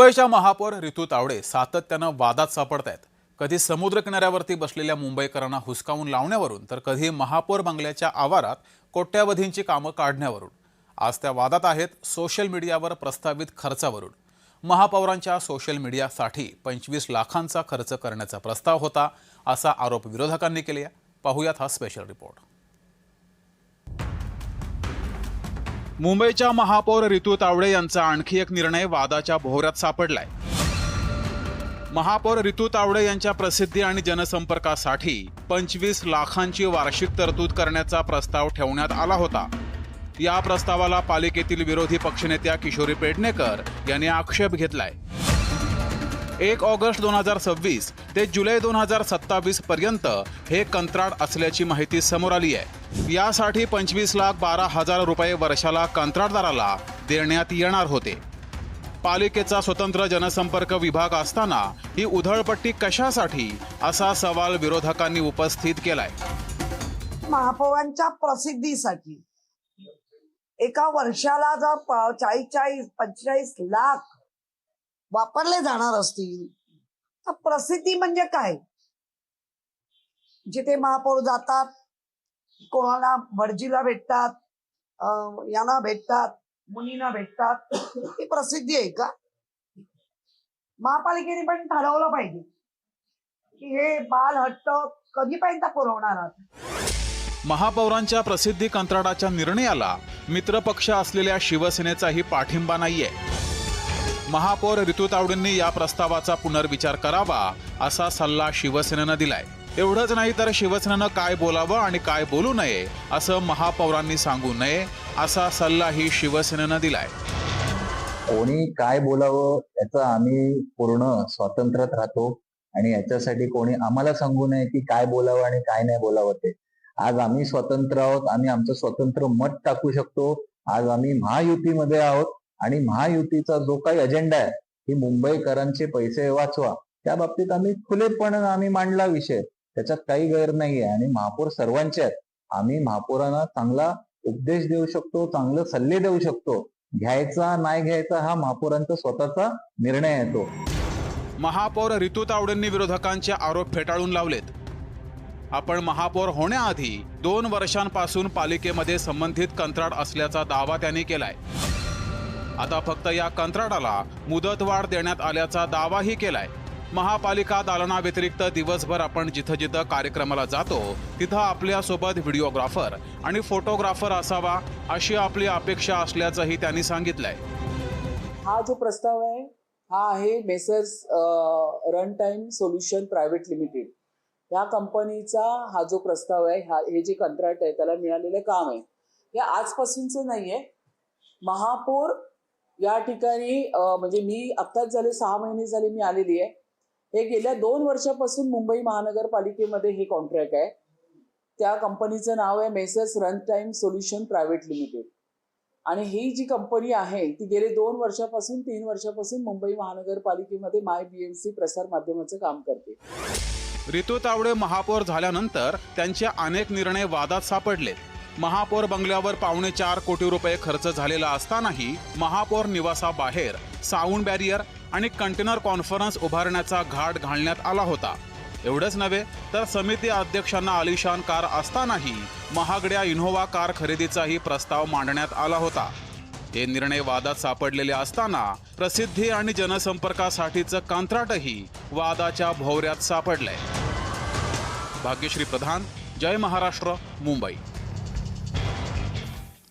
मुंबईच्या महापौर रितू तावडे सातत्यानं वादात सापडतायत। कधी समुद्र किनाऱ्यावरती बसलेल्या मुंबईकरांना हुसकावून लावण्यावरून तर कधी महापौर बंगल्याच्या आवारात कोट्यावधींची कामं काढण्यावरून। आज त्या वादात आहेत सोशल मीडियावर प्रस्तावित खर्चावरून। महापौरांच्या सोशल मीडियासाठी 25 लाखांचा खर्च करण्याचा प्रस्ताव होता, असा आरोप विरोधकांनी केला। पाहूयात हा स्पेशल रिपोर्ट। मुंबईच्या महापौर रितू तावडे यांचा आणखी एक निर्णय वादाच्या भोवऱ्यात सापडलाय। महापौर रितू तावडे यांच्या प्रसिद्धी आणि जनसंपर्कासाठी 25 लाखांची वार्षिक तरतूद करण्याचा प्रस्ताव ठेवण्यात आला होता। या प्रस्तावाला पालिकेतील विरोधी पक्षनेत्या किशोरी पेडणेकर यांनी आक्षेप घेतलाय। 1 ऑगस्ट 2026 ते जुलै 2027 पर्यंत हे कंत्राट असल्याची माहिती समोर आली आहे। यासाठी 25,12,000 रुपये वर्षाला कंत्राटदाराला देण्यात येणार होते। पालिकेचा स्वतंत्र जनसंपर्क विभाग असताना ही उधळपट्टी कशासाठी, असा सवाल विरोधकांनी उपस्थित केलाय। महापौरांच्या प्रसिद्धीसाठी एका वर्षाला जर 45 लाख वापरले जाणार असतील तर प्रसिद्धी म्हणजे काय? जिथे महापौर जातात, कोणाला भटजीला भेटतात, यांना भेटतात, मुलींना भेटतात, ही प्रसिद्धी आहे का? महापालिकेने पण ठरवलं पाहिजे की हे बालहट्ट कधीपर्यंत पुरवणार आहात। महापौरांच्या प्रसिद्धी कंत्राटाच्या निर्णयाला मित्रपक्ष असलेल्या शिवसेनेचाही पाठिंबा नाहीये। महापौर रितू तावडेंनी या प्रस्तावाचा पुनर्विचार करावा, असा सल्ला शिवसेनेनं दिलाय। एवढंच नाही तर शिवसेनेनं काय बोलावं आणि काय बोलू नये असं महापौरांनी सांगू नये, असा सल्लाही शिवसेनेनं दिलाय। कोणी काय बोलावं याचं आम्ही पूर्ण स्वातंत्र्यात राहतो आणि याच्यासाठी कोणी आम्हाला सांगू नये की काय बोलावं आणि काय नाही बोलावं ते। आज आम्ही स्वतंत्र आहोत, आम्ही आमचं स्वतंत्र मत टाकू शकतो। आज आम्ही महायुतीमध्ये आहोत आणि महायुतीचा जो काही अजेंडा आहे की मुंबईकरांचे पैसे वाचवा, त्या बाबतीत आम्ही खुलेपणे आम्ही मांडला विषय, त्याच्यात काही गैर नाहीये। आणि महापौर सर्वांचे आहेत, आम्ही महापौरांना चांगला उपदेश देऊ शकतो, चांगले सल्ले देऊ शकतो। घ्यायचा नाही घ्यायचा हा महापौरांचा स्वतःचा निर्णय येतो। महापौर रितू तावडेंनी विरोधकांचे आरोप फेटाळून लावलेत। आपण महापौर होण्याआधी 2 वर्षांपासून पालिकेमध्ये संबंधित कंत्राट असल्याचा दावा त्यांनी केलाय। आता फक्त या कंत्राटाला मुदतवाढ देण्यात आल्याचा दावाही केलाय। महापालिका दालनाव्यतिरिक्त दिवसभर आपण जिथं जिथं कार्यक्रमाला जातो तिथं आपल्यासोबत व्हिडिओग्राफर आणि फोटोग्राफर असावा, अशी आपली अपेक्षा असल्याचंही त्यांनी सांगितलंय। हा जो प्रस्ताव आहे हा आहे messrs run time solution private limited या कंपनीचा। हा जो प्रस्ताव आहे, हे जे कंत्राट आहे त्याला मिळालेलं काम आहे, हे आजपासूनचं नाहीये। महापौर या ठिकाणी म्हणजे मी आत्ताच झाले 6 महिने झाले मी आलेली आहे। हे गेल्या 2 वर्षापासून मुंबई महानगरपालिकेमध्ये हे कॉन्ट्रॅक्ट आहे। त्या कंपनीचं नाव आहे messrs run time solution private limited आणि ही जी कंपनी आहे ती गेले 2 वर्षापासून 3 वर्षापासून मुंबई महानगरपालिकेमध्ये माय BMC प्रसार माध्यमाचं काम करते। रितू तावडे महापौर झाल्यानंतर त्यांचे अनेक निर्णय वादात सापडले। महापौर बंगल्यावर 4.25 कोटी रुपये खर्च झालेला असतानाही महापौर निवासाबाहेर साऊंड बॅरियर आणि कंटेनर कॉन्फरन्स उभारण्याचा घाट घालण्यात आला होता। एवढंच नव्हे तर समिती अध्यक्षांना आलिशान कार असतानाही महागड्या इनोव्हा कार खरेदीचाही प्रस्ताव मांडण्यात आला होता। हे निर्णय वादात सापडलेले असताना प्रसिद्धी आणि जनसंपर्कासाठीचं कंत्राटही वादाच्या भोवऱ्यात सापडलंय। भाग्यश्री प्रधान, जय महाराष्ट्र, मुंबई।